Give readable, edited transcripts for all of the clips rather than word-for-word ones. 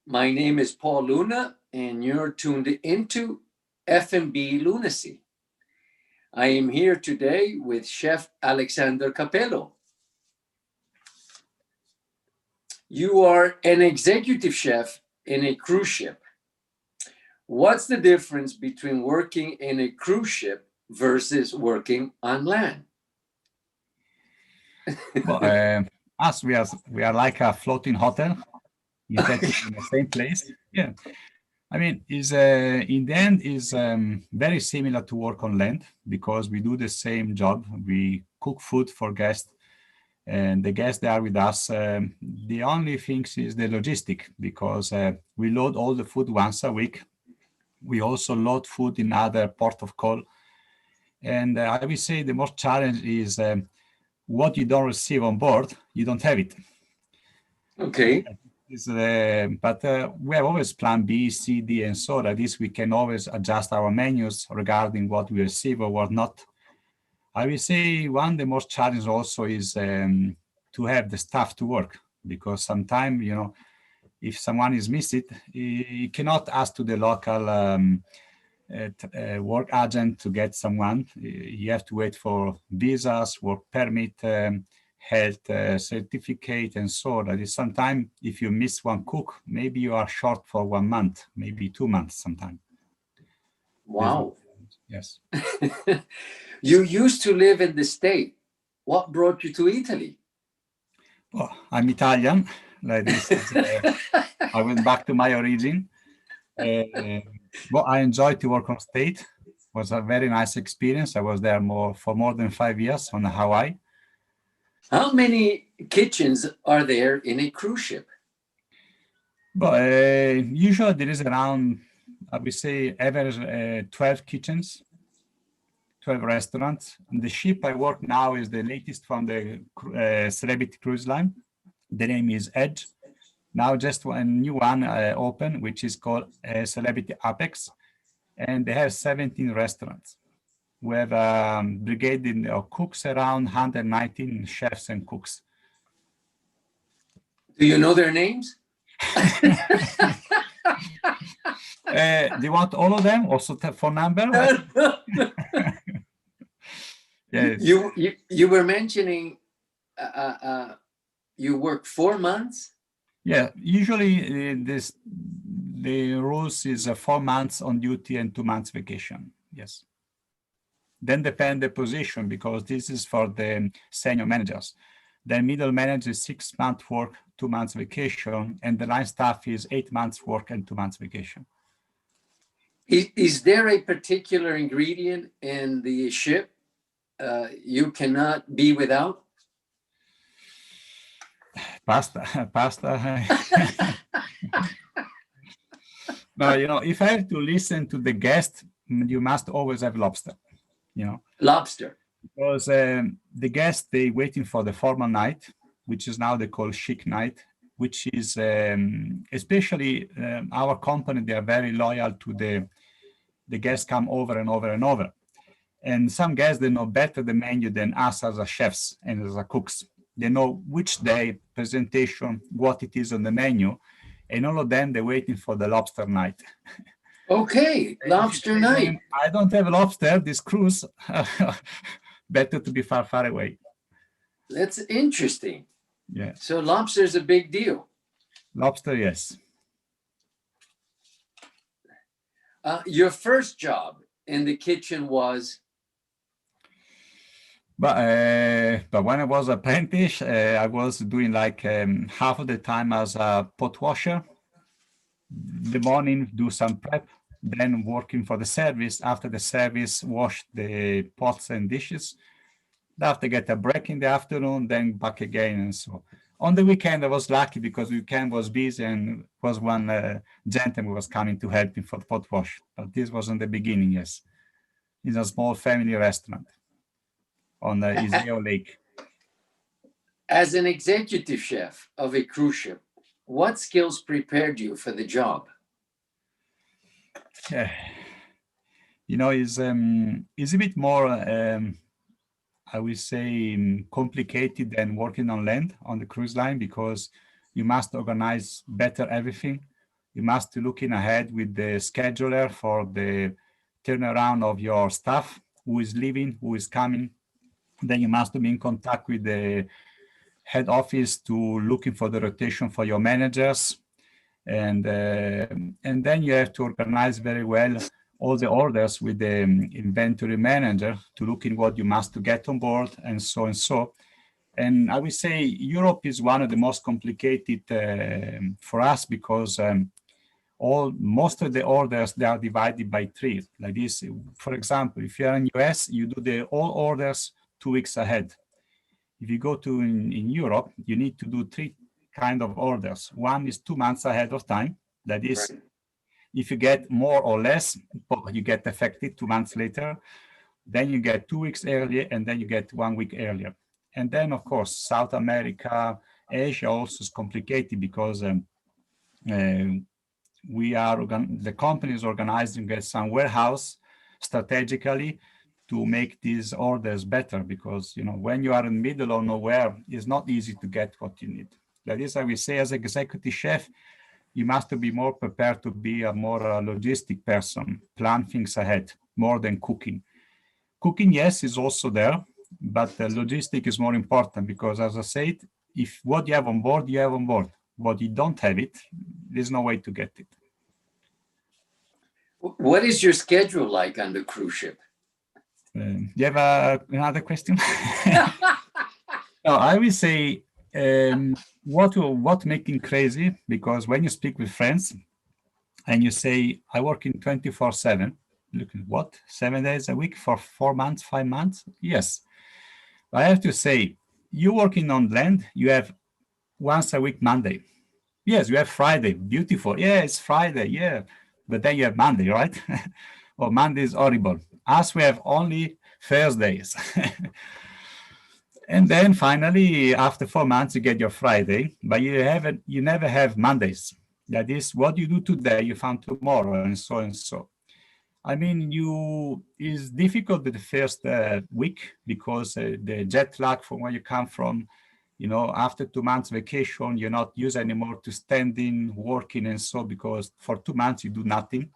My name is Paul Luna, and you're tuned into F&B Lunacy. I am here today with Chef Alexander Capello. You are an executive chef in a cruise ship. What's the difference between working in a cruise ship versus working on land? Well, us we are like a floating hotel instead of in the same place. Yeah, I mean, is in the end is very similar to work on land because we do the same job. We cook food for guests, and the guests they are with us. The only things is the logistic because we load all the food once a week. We also load food in other port of call, and I will say the most challenge is what you don't receive on board, you don't have it. Okay. But we have always plan B, C, D, and so that this we can always adjust our menus regarding what we receive or what not. I will say one of the most challenging also is to have the staff to work because sometimes, if someone is missing, you cannot ask to the local work agent to get someone. You have to wait for visas, work permit, health certificate, and so that is sometimes if you miss one cook, maybe you are short for 1 month, maybe 2 months sometimes. Wow. Yes. You used to live in the state. What brought you to Italy? Well, I'm Italian. Like this, I went back to my origin. Well, I enjoyed to work on state. It was a very nice experience. I was there for more than 5 years on Hawaii. How many kitchens are there in a cruise ship? But usually there is around, I would say, average 12 kitchens, 12 restaurants. And the ship I work now is the latest from the Celebrity Cruise Line. The name is Edge. Now just one new one open, which is called Celebrity Apex. And they have 17 restaurants. We have a brigade of cooks, around 119 chefs and cooks. Do you know their names? Do you want all of them? Also phone number? Yes. You were mentioning you work 4 months? Yeah, usually the rules is 4 months on duty and 2 months vacation. Yes. Then depend the position because this is for the senior managers. The middle manager is 6 months work, 2 months vacation, and the line staff is 8 months work and 2 months vacation. Is there a particular ingredient in the ship you cannot be without? Pasta. No, if I have to listen to the guest, you must always have lobster. Lobster. Because the guests, they waiting for the formal night, which is now they call chic night, which is especially our company, they are very loyal to the guests come over and over and over. And some guests, they know better the menu than us as a chefs and as a cooks. They know which day, presentation, what it is on the menu, and all of them, they're waiting for the lobster night. Okay, lobster night. I don't have lobster, this cruise, better to be far, far away. That's interesting. Yeah. So lobster is a big deal. Lobster, yes. Your first job in the kitchen was? But when I was apprentice, I was doing like half of the time as a pot washer. The morning, do some prep, then working for the service. After the service, wash the pots and dishes. After get a break in the afternoon, then back again. And so on the weekend, I was lucky because the weekend was busy and was one gentleman was coming to help me for the pot wash. But this was in the beginning, yes. It's a small family restaurant on the Iseo Lake. As an executive chef of a cruise ship, what skills prepared you for the job? It's a bit more, I would say, complicated than working on land on the cruise line because you must organize better everything. You must look in ahead with the scheduler for the turnaround of your staff, who is leaving, who is coming. Then you must be in contact with the head office to looking for the rotation for your managers. And then you have to organize very well all the orders with the inventory manager to look in what you must to get on board and so and so. And I would say Europe is one of the most complicated for us because most of the orders, they are divided by three. Like this, for example, if you're in US, you do all orders 2 weeks ahead. If you go to in Europe, you need to do three kind of orders. One is 2 months ahead of time. That is, Right. if you get more or less, you get affected 2 months later. Then you get 2 weeks earlier, and then you get 1 week earlier. And then, of course, South America, Asia also is complicated because the company is organizing some warehouse strategically to make these orders better, because when you are in the middle of nowhere, it's not easy to get what you need. That is, I will say, as executive chef, you must be more prepared to be a more logistic person, plan things ahead more than cooking. Cooking, yes, is also there, but the logistic is more important because, as I said, if what you have on board, you have on board. But you don't have it, there's no way to get it. What is your schedule like on the cruise ship? You have another question? No, I will say what making crazy, because when you speak with friends and you say, I work in 24/7, look at what, 7 days a week for 4 months, 5 months? Yes. I have to say, you working on land, you have once a week Monday. Yes, you have Friday, beautiful. Yeah, it's Friday, yeah. But then you have Monday, right? Or Monday is horrible. Us, we have only Thursdays. And then finally, after 4 months, you get your Friday, but you never have Mondays. That is, what you do today, you found tomorrow, and so and so. I mean, it's difficult the first week because the jet lag from where you come from, after 2 months vacation, you're not used anymore to standing, working, and so, because for 2 months you do nothing.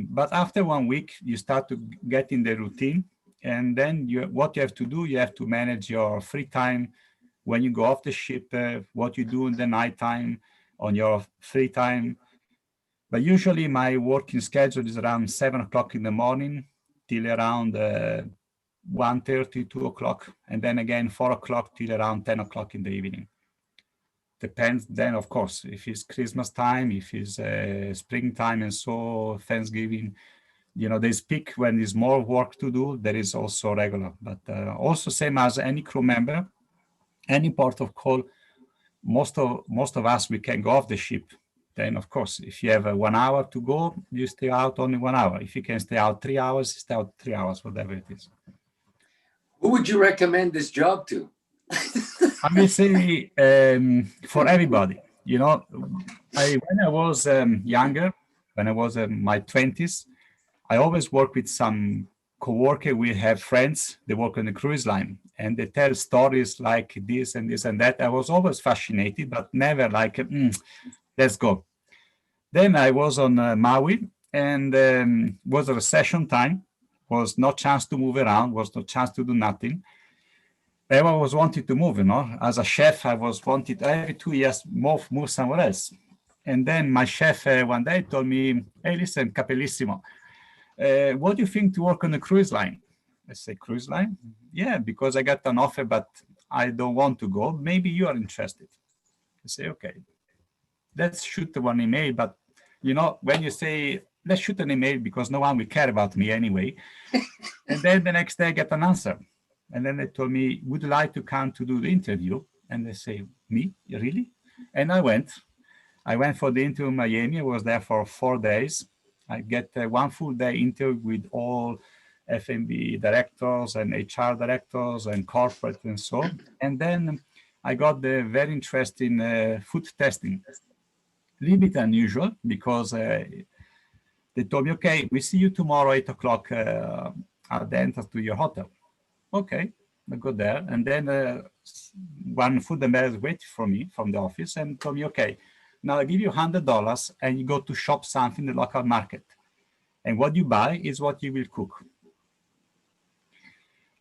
But after 1 week, you start to get in the routine. And then what you have to do, you have to manage your free time when you go off the ship, what you do in the nighttime on your free time. But usually my working schedule is around 7 o'clock in the morning till around 1:30, 2 o'clock. And then again, 4 o'clock till around 10 o'clock in the evening. Depends then, of course, if it's Christmas time, if it's springtime and so, Thanksgiving, they speak when there's more work to do. There is also regular, but also same as any crew member, any port of call, most of us, we can go off the ship. Then, of course, if you have 1 hour to go, you stay out only 1 hour. If you can stay out 3 hours, stay out 3 hours, whatever it is. Who would you recommend this job to? I will say for everybody. When I was younger, when I was in my 20s, I always work with some coworker. We have friends, they work on the cruise line, and they tell stories like this and this and that. I was always fascinated, but never like, let's go. Then I was on Maui, and was a recession time, was no chance to move around, was no chance to do nothing. Everyone was wanting to move, As a chef, I was wanted every 2 years move somewhere else. And then my chef one day told me, hey, listen, Capellissimo, what do you think to work on a cruise line? I say, cruise line? Yeah, because I got an offer, but I don't want to go. Maybe you are interested. I say, okay, let's shoot one email. But, when you say, let's shoot an email because no one will care about me anyway. And then the next day I get an answer. And then they told me, would you like to come to do the interview? And they say, me? Really? And I went. I went for the interview in Miami. I was there for 4 days. I get 1 full day interview with all F&B directors and HR directors and corporate and so. And then I got the very interesting food testing. A little bit unusual because they told me, okay, we see you tomorrow, 8 o'clock at the entrance to your hotel. Okay, I go there. And then one food manager waited for me from the office and told me, okay, Now I give you $100 and you go to shop something in the local market. And what you buy is what you will cook.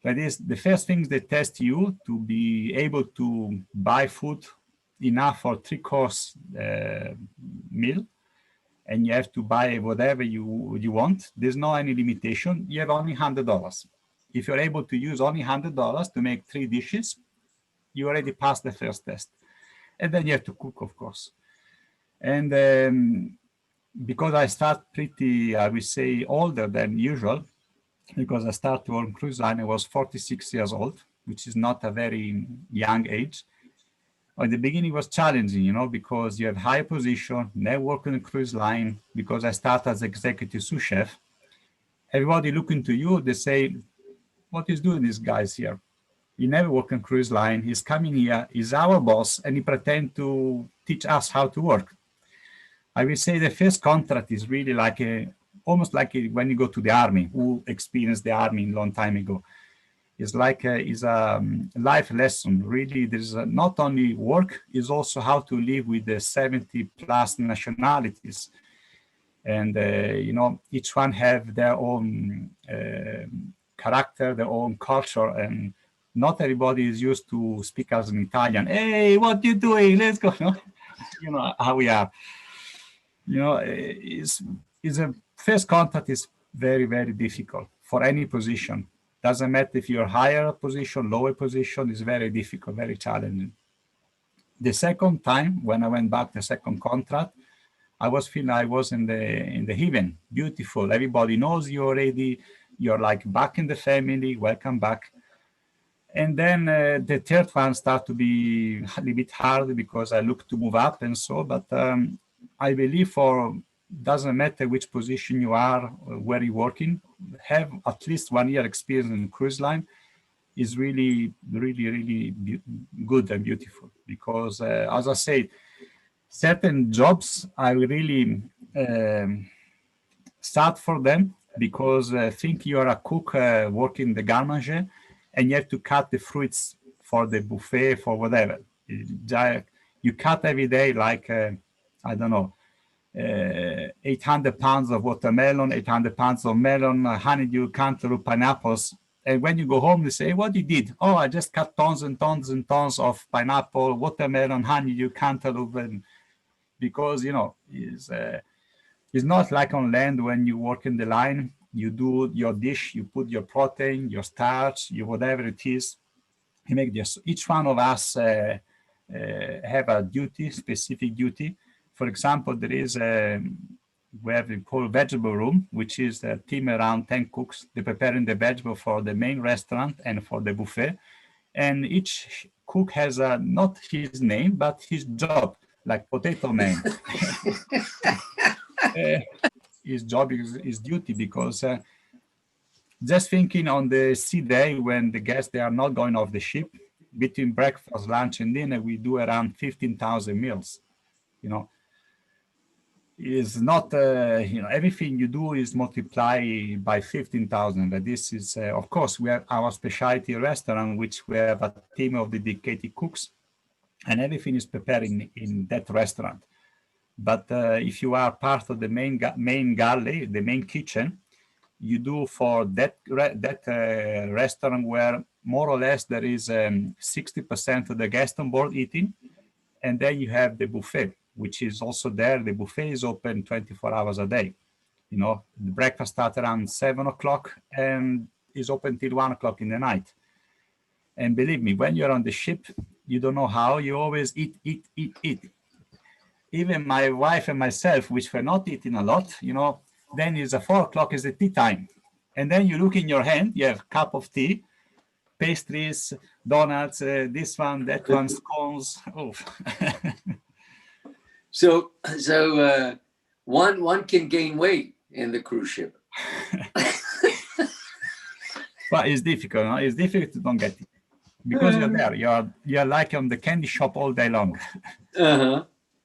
That is the first things they test you to be able to buy food enough for 3-course meal. And you have to buy whatever you want. There's no any limitation. You have only $100. If you're able to use only $100 to make 3 dishes, you already passed the first test. And then you have to cook, of course. And because I start pretty, I would say, older than usual, because I started on cruise line, I was 46 years old, which is not a very young age. In the beginning, it was challenging, you know, because you have high position, never work on a cruise line. Because I started as executive sous chef, everybody looking to you, they say, what is doing this guy's here? He never worked on cruise line. He's coming here, he's our boss, and he pretend to teach us how to work. I will say the first contract is really like almost like when you go to the army, who experienced the army a long time ago. It's like is a life lesson. Really, there's not only work, is also how to live with the 70 plus nationalities. And, you know, each one have their own character, their own culture. And not everybody is used to speak as an Italian. Hey, what you doing? Let's go. You know how we are. You know, is a first contact is very, very difficult for any position. Doesn't matter if you're higher position, lower position, is very difficult, very challenging. The second time, when I went back, the second contract, I was feeling I was in the heaven, beautiful. Everybody knows you already. You're like back in the family, welcome back. And then the third one started to be a little bit hard because I looked to move up and so, but I believe doesn't matter which position you are, where you're working, have at least 1 year experience in cruise line is really, really, really good and beautiful. Because as I said, certain jobs I really start for them because think you are a cook working the garage and you have to cut the fruits for the buffet, for whatever. You cut every day like, I don't know, 800 pounds of watermelon, 800 pounds of melon, honeydew, cantaloupe, pineapples. And when you go home, they say, what you did? Oh, I just cut tons and tons and tons of pineapple, watermelon, honeydew, cantaloupe. And because, you know, it's not like on land when you work in the line, you do your dish, you put your protein, your starch, your whatever it is. You make this. Each one of us have a duty, specific duty. For example, there is where we call vegetable room, which is a team around 10 cooks. They're preparing the vegetable for the main restaurant and for the buffet. And each cook has not his name, but his job, like potato man. His job is his duty, because just thinking on the sea day when the guests, they are not going off the ship, between breakfast, lunch, and dinner, we do around 15,000 meals. You know, is not, you know, everything you do is multiplied by 15,000. But this is, of course, we have our specialty restaurant, which we have a team of dedicated cooks, and everything is prepared in that restaurant. But if you are part of the main galley, the main kitchen, you do for that restaurant where more or less there is 60% of the guests on board eating, and then you have the buffet, which is also there. The buffet is open 24 hours a day. You know, the breakfast starts around 7 o'clock and is open till 1 o'clock in the night. And believe me, when you're on the ship, you don't know how, you always eat. Even my wife and myself, which were not eating a lot, you know, then is 4 o'clock is the tea time. And then you look in your hand, you have a cup of tea, pastries, donuts, this one, that one, scones. Oh. So one can gain weight in the cruise ship. But it's difficult. No? It's difficult to don't get it because you're there. You're like on the candy shop all day long.